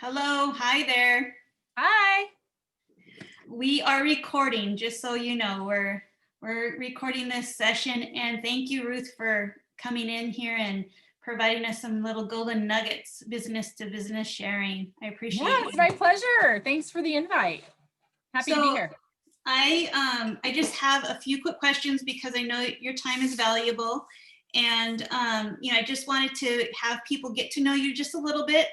Hello, hi there. Hi. We are recording, just so you know, we're recording this session, and thank you, Ruth, for coming in here and providing us some little golden nuggets, business to business sharing. I Yeah, appreciate it's you. my pleasure. Thanks for the invite. Happy to be So here. I just have a few quick questions because I know your time is valuable, and I just wanted to have people get to know you just a little bit.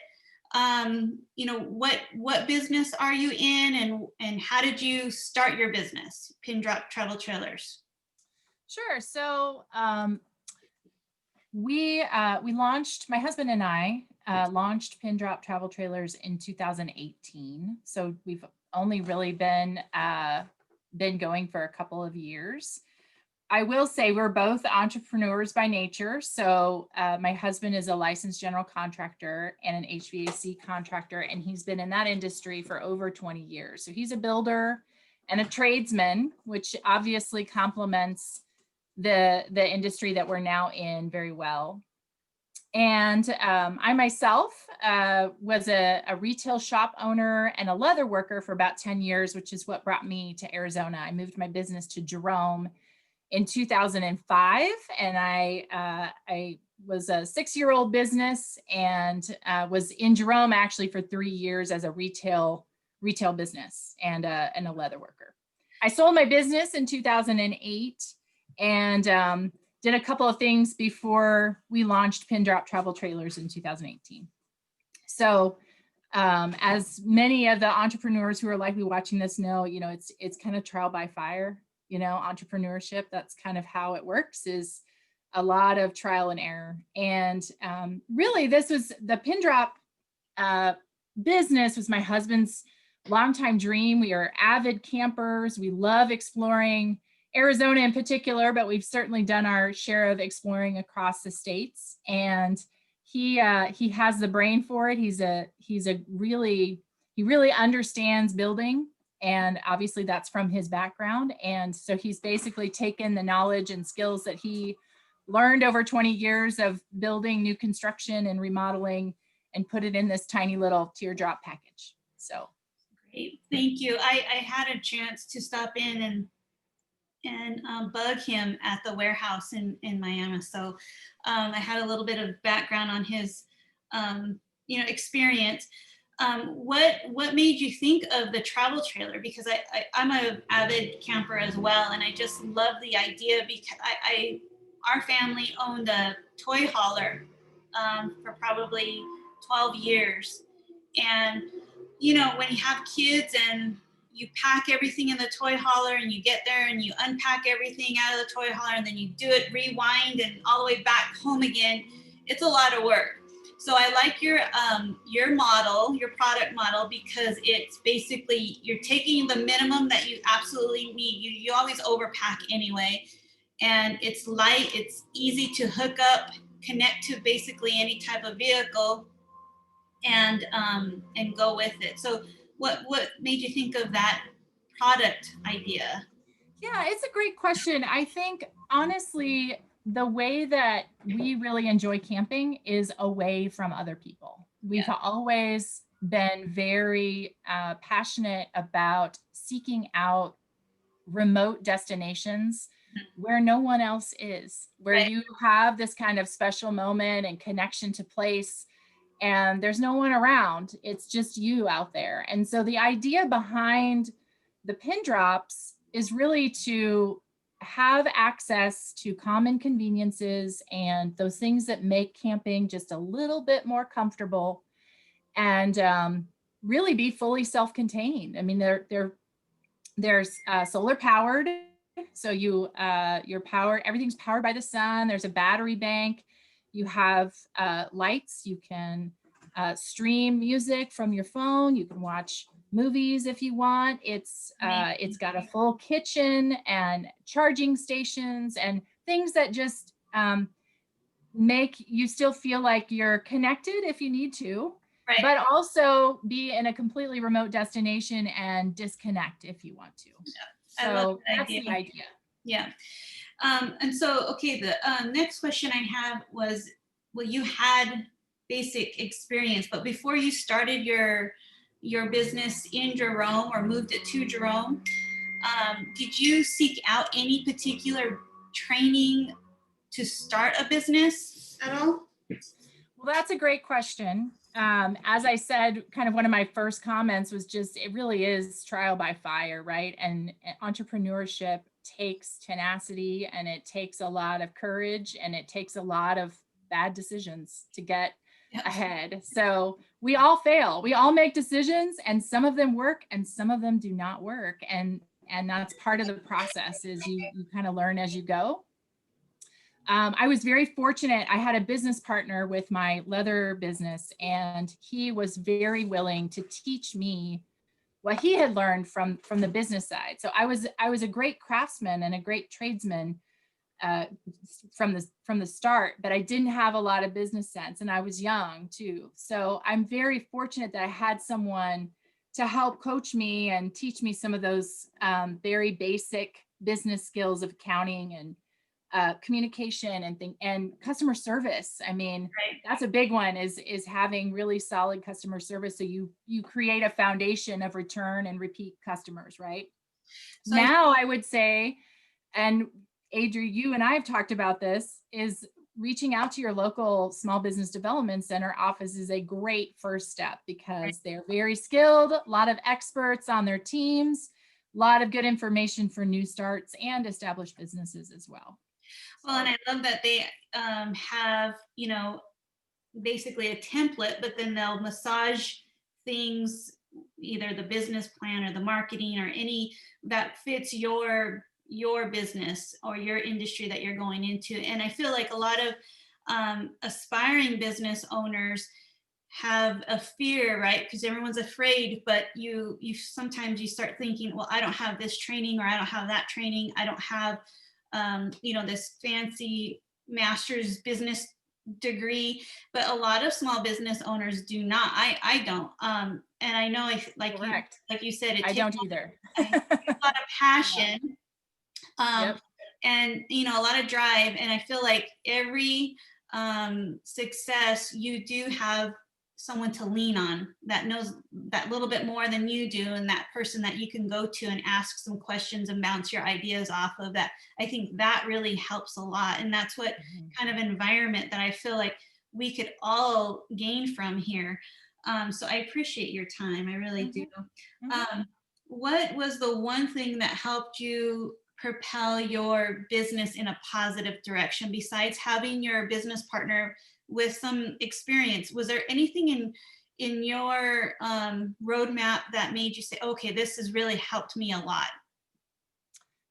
What business are you in, and how did you start your business, Pin Drop Travel Trailers? Sure. We launched, my husband and I launched Pin Drop Travel Trailers in 2018. So we've only really been going for a couple of years. I will say we're both entrepreneurs by nature. So my husband is a licensed general contractor and an HVAC contractor, and he's been in that industry for over 20 years. So he's a builder and a tradesman, which obviously complements the industry that we're now in very well. And I myself was a retail shop owner and a leather worker for about 10 years, which is what brought me to Arizona. I moved my business to Jerome in 2005, and I was a 6-year-old business and was in Jerome actually for 3 years as a retail business and a leather worker. I sold my business in 2008 and did a couple of things before we launched Pin Drop Travel Trailers in 2018. So as many of the entrepreneurs who are likely watching this know, it's kind of trial by fire. Entrepreneurship, that's kind of how it works, is a lot of trial and error. And really, this was the Pin Drop business was my husband's longtime dream. We are avid campers. We love exploring Arizona in particular, but we've certainly done our share of exploring across the states. And he has the brain for it. He really understands building. And obviously that's from his background. And so he's basically taken the knowledge and skills that he learned over 20 years of building new construction and remodeling and put it in this tiny little teardrop package. So Great, thank you. I had a chance to stop in and bug him at the warehouse in Miami. So I had a little bit of background on his experience. What made you think of the travel trailer? Because I'm an avid camper as well, and I just love the idea because our family owned a toy hauler for probably 12 years. And, when you have kids and you pack everything in the toy hauler and you get there and you unpack everything out of the toy hauler and then you do it, rewind and all the way back home again, it's a lot of work. So I like your model, your product model, because it's basically you're taking the minimum that you absolutely need. You always overpack anyway, and it's light, it's easy to hook up, connect to basically any type of vehicle, and go with it. So what made you think of that product idea? yeah, it's a great question. I think honestly, the way that we really enjoy camping is away from other people. We've always been very passionate about seeking out remote destinations where no one else is, where Right. you have this kind of special moment and connection to place, and there's no one around. It's just you out there. And so the idea behind the pin drops is really to have access to common conveniences and those things that make camping just a little bit more comfortable, and really be fully self-contained. I mean, there's solar powered, so your power, everything's powered by the sun. There's a battery bank. You have lights. You can stream music from your phone. You can watch movies if you want. It's got a full kitchen and charging stations and things that just make you still feel like you're connected if you need to, Right. but also be in a completely remote destination and disconnect if you want to. I love So that that's idea. the idea. Yeah. And so, okay, the next question I have was, well, you had basic experience. But before you started your business in Jerome or moved it to Jerome, did you seek out any particular training to start a business at all? Well, that's a great question. As I said, kind of one of my first comments was just, it really is trial by fire, right? And entrepreneurship takes tenacity, and it takes a lot of courage, and it takes a lot of bad decisions to get Yep. ahead. So we all fail. We all make decisions, and some of them work and some of them do not work. And that's part of the process, is you kind of learn as you go. I was very fortunate. I had a business partner with my leather business, and he was very willing to teach me what he had learned from the business side. So I was a great craftsman and a great tradesman from the start, but I didn't have a lot of business sense, and I was young too. So I'm very fortunate that I had someone to help coach me and teach me some of those very basic business skills of accounting and communication and customer service. I mean, Right. that's a big one, is having really solid customer service. So you create a foundation of return and repeat customers, right? So Now I would say, and Adri, you and I have talked about this, is reaching out to your local small business development center office is a great first step, because they're very skilled, a lot of experts on their teams, a lot of good information for new starts and established businesses as well. Well, and I love that they have, basically a template, but then they'll massage things, either the business plan or the marketing or any that fits your business or your industry that you're going into. And I feel like a lot of aspiring business owners have a fear, right? Because everyone's afraid, but you sometimes you start thinking, well, I don't have this training, or I don't have that training, I don't have this fancy master's business degree. But a lot of small business owners do not. I don't. And I know, Correct. like you said, it I takes don't either. a lot of passion, Yep. and a lot of drive. And I feel like every success, you do have someone to lean on that knows that little bit more than you do, and that person that you can go to and ask some questions and bounce your ideas off of. That I think that really helps a lot, and that's what kind of environment that I feel like we could all gain from here. So I appreciate your time, I really do. What was the one thing that helped you propel your business in a positive direction, besides having your business partner with some experience? Was there anything in your roadmap that made you say, okay, this has really helped me a lot?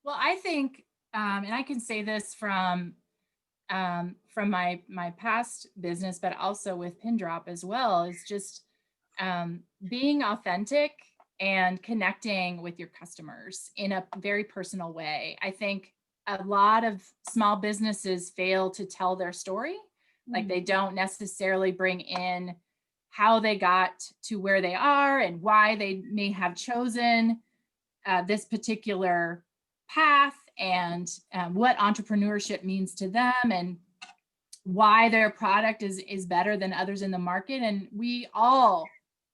Well, I think, and I can say this from my past business, but also with Pin Drop as well, is just being authentic and connecting with your customers in a very personal way. I think a lot of small businesses fail to tell their story. Like, they don't necessarily bring in how they got to where they are and why they may have chosen this particular path, and what entrepreneurship means to them, and why their product is better than others in the market. And we all,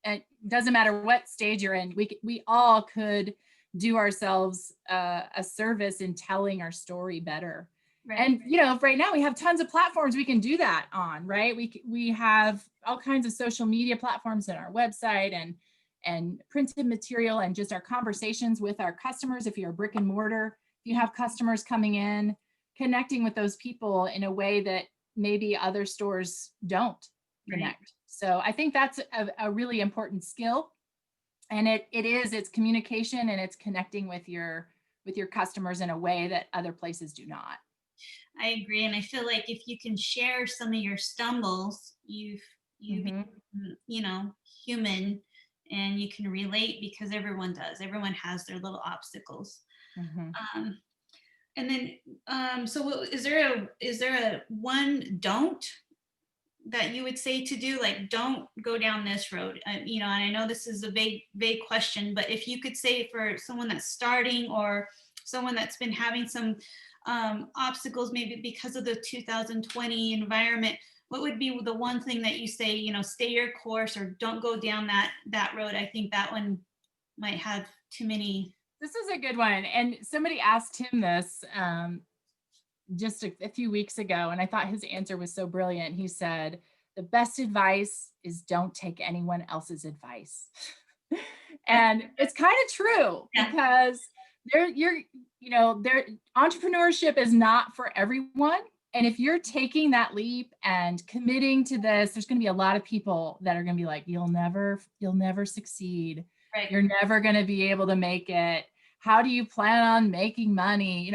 it doesn't matter what stage you're in, we all could do ourselves a service in telling our story better. Right. And right now we have tons of platforms we can do that on, right? We have all kinds of social media platforms in our website, and printed material, and just our conversations with our customers. If you're a brick and mortar, if you have customers coming in, connecting with those people in a way that maybe other stores don't connect. Right. So I think that's a really important skill. And it's communication, and it's connecting with your customers in a way that other places do not. I agree. And I feel like if you can share some of your stumbles, you become, human, and you can relate, because everyone does. Everyone has their little obstacles. And then, so is there a one don't that you would say to do? Like, don't go down this road. And I know this is a vague question, but if you could say for someone that's starting, or someone that's been having some obstacles, maybe because of the 2020 environment, what would be the one thing that you say, stay your course or don't go down that road? I think that one might have too many. This is a good one. And somebody asked him this just a few weeks ago, and I thought his answer was so brilliant. He said, the best advice is don't take anyone else's advice. And it's kind of true, Yeah. because entrepreneurship is not for everyone. And if you're taking that leap and committing to this, there's going to be a lot of people that are going to be like, you'll never succeed. Right. You're never going to be able to make it. How do you plan on making money?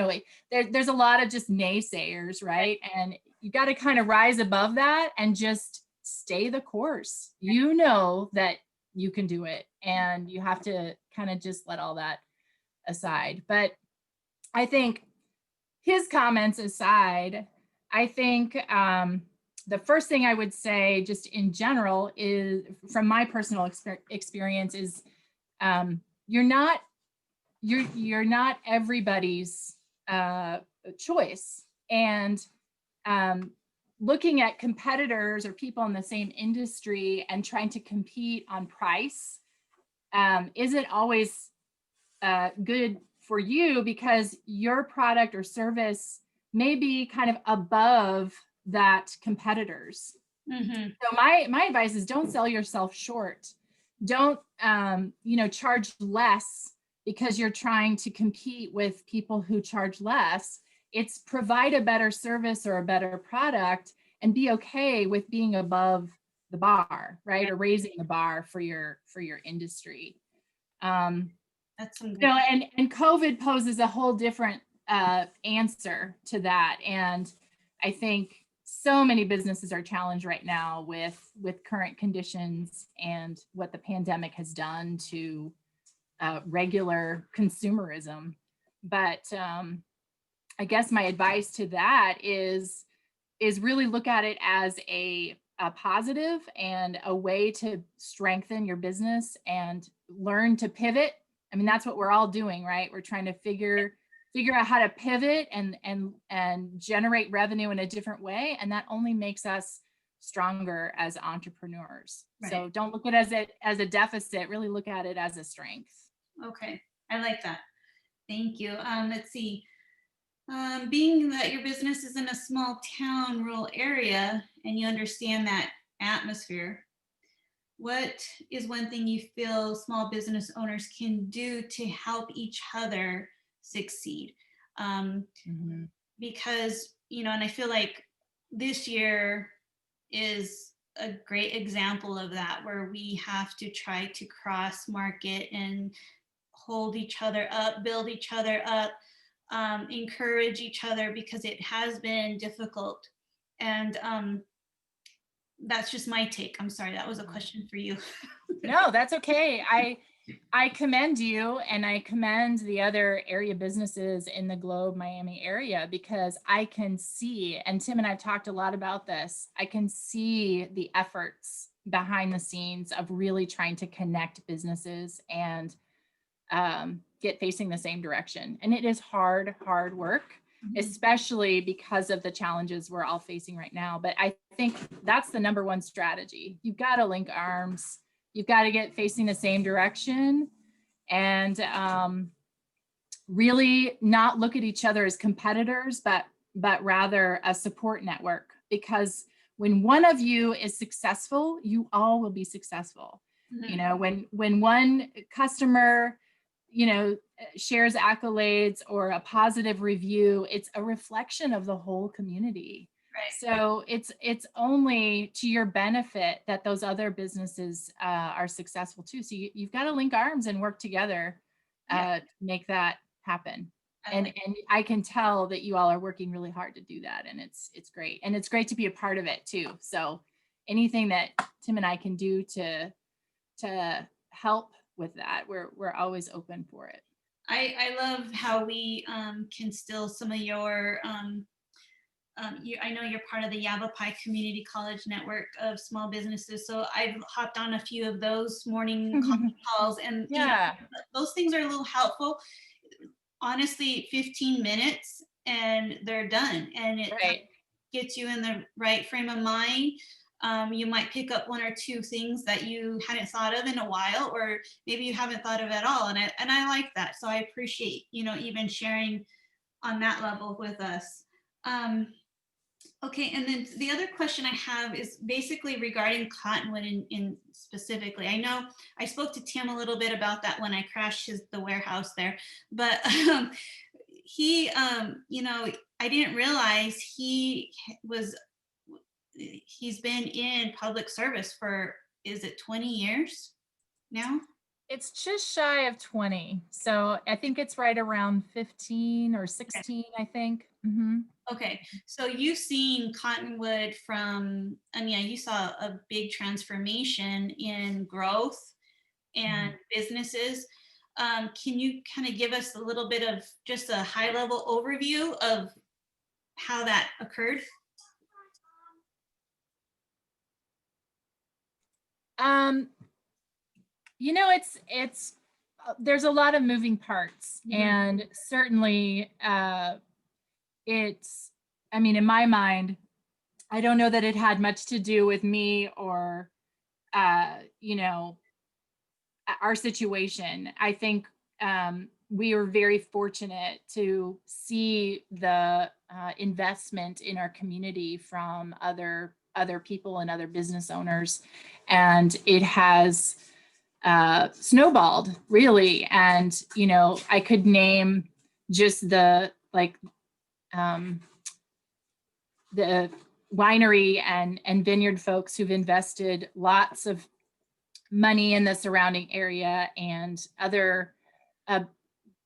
There's a lot of just naysayers, right? And you got to kind of rise above that and just stay the course. You know that you can do it, and you have to kind of just let all that aside. But I think, his comments aside, I think the first thing I would say, just in general, is from my personal experience, is you're not everybody's choice. And looking at competitors or people in the same industry and trying to compete on price isn't always good for you, because your product or service may be kind of above that competitors. Mm-hmm. So my advice is, don't sell yourself short. Don't charge less because you're trying to compete with people who charge less. It's provide a better service or a better product, and be okay with being above the bar, right? Or raising the bar for your industry. That's some good. And COVID poses a whole different answer to that. And I think so many businesses are challenged right now with current conditions and what the pandemic has done to regular consumerism. But I guess my advice to that is really look at it as a positive and a way to strengthen your business and learn to pivot. I mean, that's what we're all doing, right? We're trying to figure out how to pivot and generate revenue in a different way. And that only makes us stronger as entrepreneurs. Right. So don't look at it as a deficit, really look at it as a strength. Okay. I like that. Thank you. Let's see. Being that your business is in a small town, rural area, and you understand that atmosphere, what is one thing you feel small business owners can do to help each other succeed? Because, and I feel like this year is a great example of that, where we have to try to cross market and hold each other up, build each other up, encourage each other, because it has been difficult. And that's just my take. I'm sorry, that was a question for you. No, that's okay. I commend you, and I commend the other area businesses in the Globe Miami area, because I can see, and Tim and I've talked a lot about this, I can see the efforts behind the scenes of really trying to connect businesses and get facing the same direction. And it is hard work, especially because of the challenges we're all facing right now. But I think that's the number one strategy. You've got to link arms. You've got to get facing the same direction, and really not look at each other as competitors, but rather a support network. Because when one of you is successful, you all will be successful. When one customer shares accolades or a positive review, it's a reflection of the whole community. Right. So it's only to your benefit that those other businesses are successful too. So you've got to link arms and work together to make that happen. And I can tell that you all are working really hard to do that, and it's great. And it's great to be a part of it too. So anything that Tim and I can do to help with that, we're always open for it. I love how we can still some of your I know you're part of the Yavapai Community College Network of small businesses, so I've hopped on a few of those morning calls, and those things are a little helpful. Honestly, 15 minutes and they're done, and gets you in the right frame of mind. You might pick up one or two things that you hadn't thought of in a while, or maybe you haven't thought of at all. And I like that. So I appreciate, even sharing on that level with us. Okay, and then the other question I have is basically regarding Cottonwood in specifically. I know I spoke to Tim a little bit about that when I crashed the warehouse there, but he, I didn't realize he's been in public service for, is it 20 years now? It's just shy of 20. So I think it's right around 15 or 16, I think. Okay, so you've seen Cottonwood and yeah, you saw a big transformation in growth and businesses. Can you kind of give us a little bit of just a high level overview of how that occurred? It's there's a lot of moving parts, and certainly it's, I mean, in my mind, I don't know that it had much to do with me or our situation. I think we were very fortunate to see the investment in our community from other people and other business owners, and it has snowballed really. And I could name just the the winery and vineyard folks who've invested lots of money in the surrounding area, and other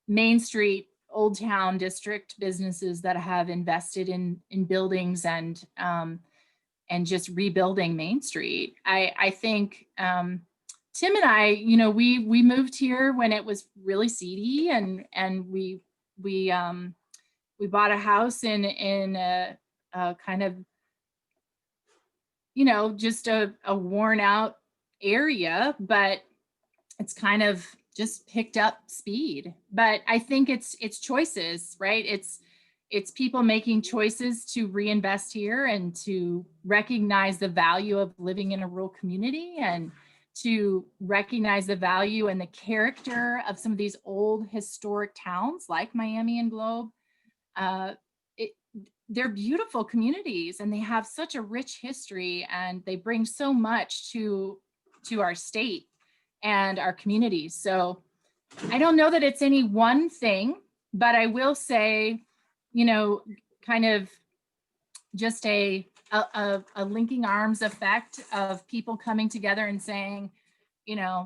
Main Street, Old Town District businesses that have invested in buildings and just rebuilding Main Street. I think Tim and I, we moved here when it was really seedy, and we bought a house in a kind of, just a worn out area, but it's kind of just picked up speed. But I think it's choices, right? It's people making choices to reinvest here and to recognize the value of living in a rural community, and to recognize the value and the character of some of these old historic towns like Miami and Globe. They're beautiful communities, and they have such a rich history, and they bring so much to our state and our communities. So I don't know that it's any one thing, but I will say, kind of just a linking arms effect of people coming together and saying,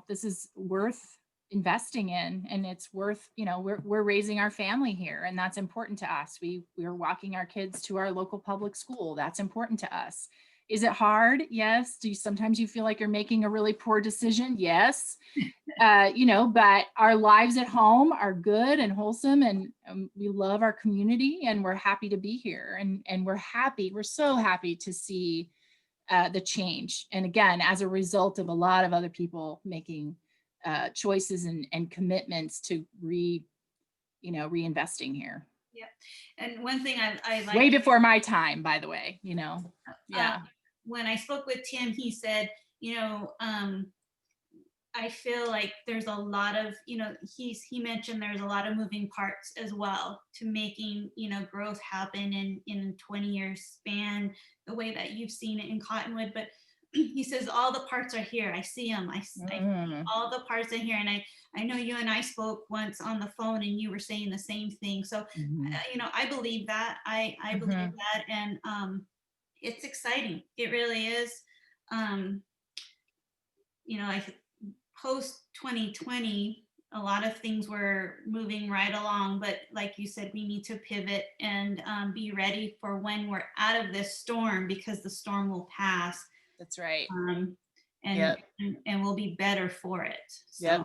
this is worth investing in, and it's worth, we're raising our family here, and that's important to us. We're walking our kids to our local public school. That's important to us. Is it hard? Yes. Sometimes you feel like you're making a really poor decision? Yes. But our lives at home are good and wholesome, and we love our community, and we're happy to be here, and we're so happy to see the change. And again, as a result of a lot of other people making choices and commitments to reinvesting here. Yeah. And one thing I like, way before my time, by the way, yeah. When I spoke with Tim, he said, I feel like there's a lot of, he mentioned there's a lot of moving parts as well to making, growth happen in 20 years span, the way that you've seen it in Cottonwood. But he says all the parts are here. I see them. I see all the parts in here. And I know you and I spoke once on the phone, and you were saying the same thing. So, I believe that. I believe that. And it's exciting. It really is. I post 2020, a lot of things were moving right along, but like you said, we need to pivot and be ready for when we're out of this storm, because the storm will pass. That's right. And we'll be better for it. So,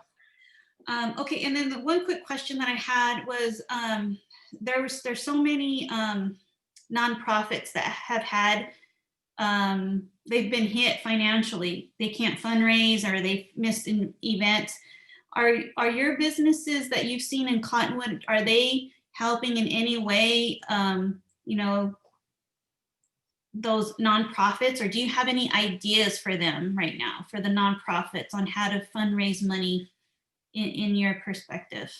okay. And then the one quick question that I had was, there's so many nonprofits that have had, they've been hit financially. They can't fundraise, or they've missed an event. Are your businesses that you've seen in Cottonwood, are they helping in any way, those nonprofits, or do you have any ideas for them right now, for the nonprofits, on how to fundraise money in your perspective?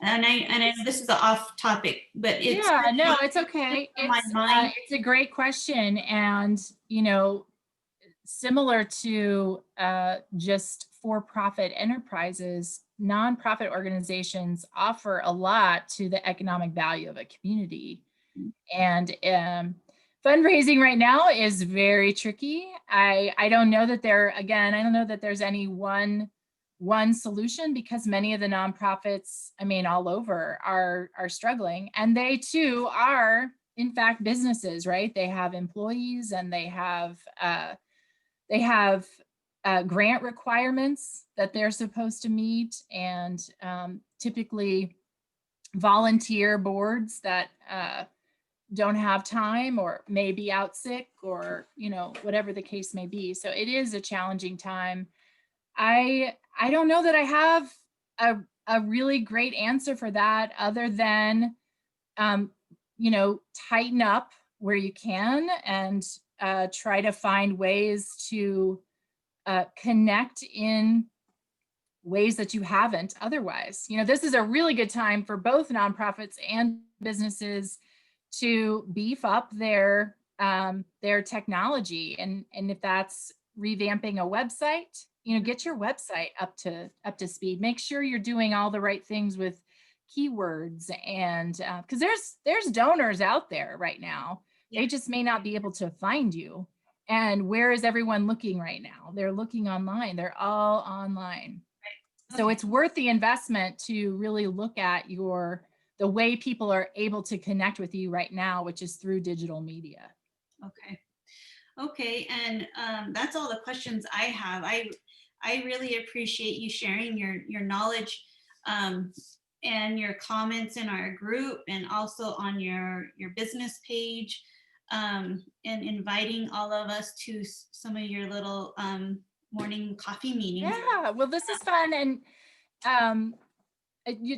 And I know this is off topic, but it's Yeah, no, it's okay. on my mind. It's a great question. And, you know, similar to just for-profit enterprises, nonprofit organizations offer a lot to the economic value of a community. And fundraising right now is very tricky. I don't know that I don't know that there's any one solution, because many of the nonprofits, I mean, all over are struggling, and they too are in fact businesses, right? They have employees, and they have grant requirements that they're supposed to meet, and typically volunteer boards that don't have time, or may be out sick, or, you know, whatever the case may be. So it is a challenging time. I don't know that I have a really great answer for that, other than you know, tighten up where you can, and try to find ways to connect in ways that you haven't otherwise. You know, this is a really good time for both nonprofits and businesses to beef up their technology, and if that's revamping a website, you know, get your website up to speed. Make sure you're doing all the right things with keywords, and because there's donors out there right now. Yeah. They just may not be able to find you. And where is everyone looking right now? They're looking online. They're all online. So Okay. it's worth the investment to really look at the way people are able to connect with you right now, which is through digital media. Okay. Okay. And that's all the questions I have. I really appreciate you sharing your knowledge, and your comments in our group, and also on your business page, and inviting all of us to some of your little morning coffee meetings. Yeah, well, this is fun. And um,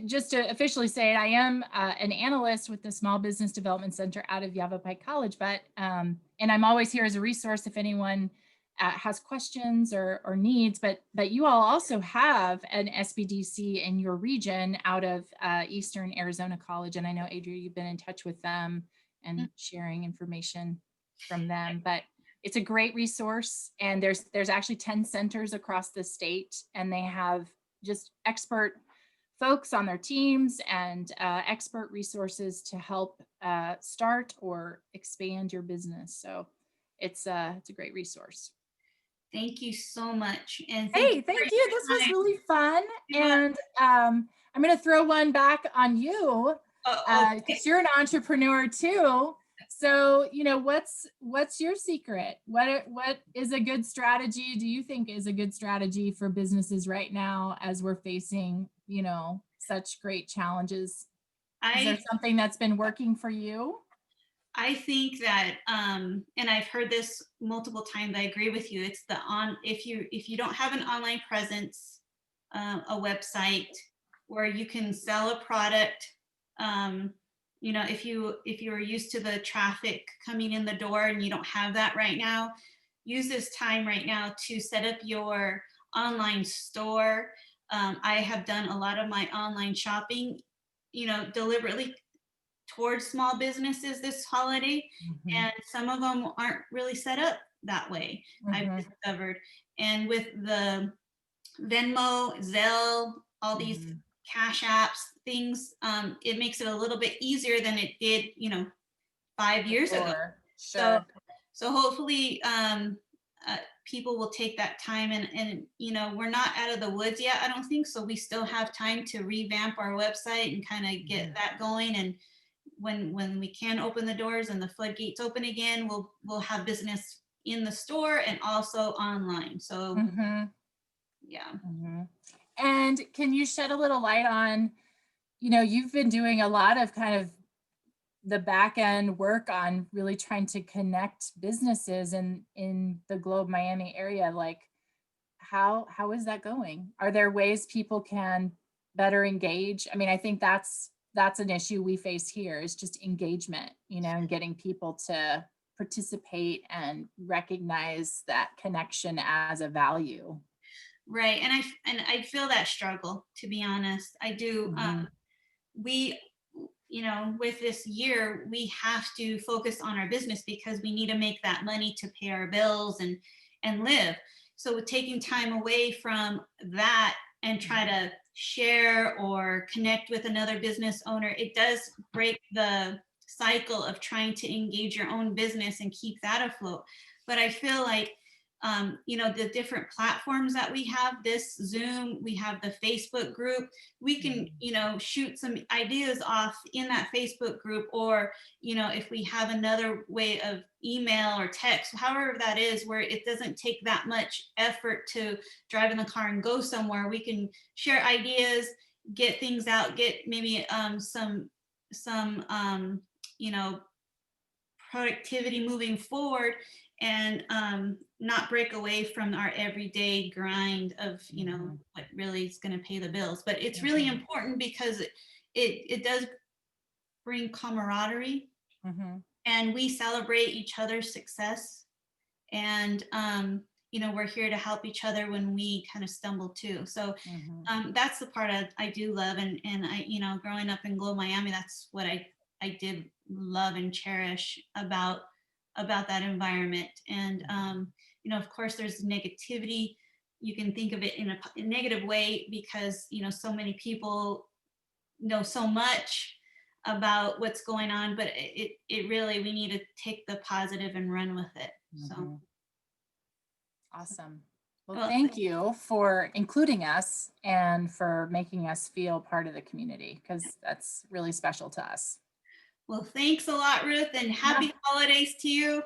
just to officially say it, I am an analyst with the Small Business Development Center out of Yavapai College, but and I'm always here as a resource if anyone has questions or needs. But you all also have an SBDC in your region out of Eastern Arizona College, and I know, Adria, you've been in touch with them and sharing information from them. But it's a great resource, and there's actually 10 centers across the state, and they have just expert folks on their teams, and expert resources to help start or expand your business. So it's a great resource. Thank you so much. And thank you Hey, for thank you. This your was time. really fun. Yeah. And I'm going to throw one back on you, Okay. because you're an entrepreneur too. So, you know, what's your secret? What is a good strategy? Do you think is a good strategy for businesses right now, as we're facing, you know, such great challenges? Is there I something that's been working for you? I think that, and I've heard this multiple times. I agree with you. It's if you don't have an online presence, a website where you can sell a product. You know, if you are used to the traffic coming in the door and you don't have that right now, use this time right now to set up your online store. I have done a lot of my online shopping, you know, deliberately towards small businesses this holiday, Mhm, and some of them aren't really set up that way, I've mhm, discovered. And with the Venmo, Zelle, all these mhm. cash apps things, it makes it a little bit easier than it did, you know, 5 years ago. Sure, So sure. so hopefully, people will take that time, and you know, we're not out of the woods yet, I don't think so. We still have time to revamp our website and kind of get Mhm, that going. And when we can open the doors and the floodgates open again, we'll have business in the store and also online. So mhm, yeah. mhm. And can you shed a little light on, you know, you've been doing a lot of kind of the back end work on really trying to connect businesses in the Globe Miami area. Like, how is that going? Are there ways people can better engage? I mean, I think that's an issue we face here, is just engagement, you know, and getting people to participate and recognize that connection as a value. Right. And I feel that struggle, to be honest. I do. Mhm. We, with this year, we have to focus on our business because we need to make that money to pay our bills and live. So with taking time away from that and try to share or connect with another business owner, it does break the cycle of trying to engage your own business and keep that afloat. But I feel like the different platforms that we have, this Zoom, we have the Facebook group, we can, shoot some ideas off in that Facebook group, or, if we have another way of email or text, however that is, where it doesn't take that much effort to drive in the car and go somewhere, we can share ideas, get things out, get maybe some productivity moving forward, and not break away from our everyday grind of Mhm. what really is going to pay the bills. But it's really Mhm. important because it does bring camaraderie, Mhm. and we celebrate each other's success, and we're here to help each other when we kind of stumble too. So Mhm. that's the part I do love, and I, growing up in Glow, Miami, that's what I did love and cherish about that environment. And of course, there's negativity. You can think of it in a negative way because so many people know so much about what's going on, but it really, we need to take the positive and run with it. So, Mhm. Awesome. Well, well, thank you for including us and for making us feel part of the community, because that's really special to us. thanks a lot, Ruth, and Yeah. happy holidays to you.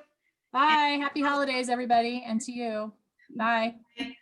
Bye. Happy holidays, everybody, and to you. Bye. And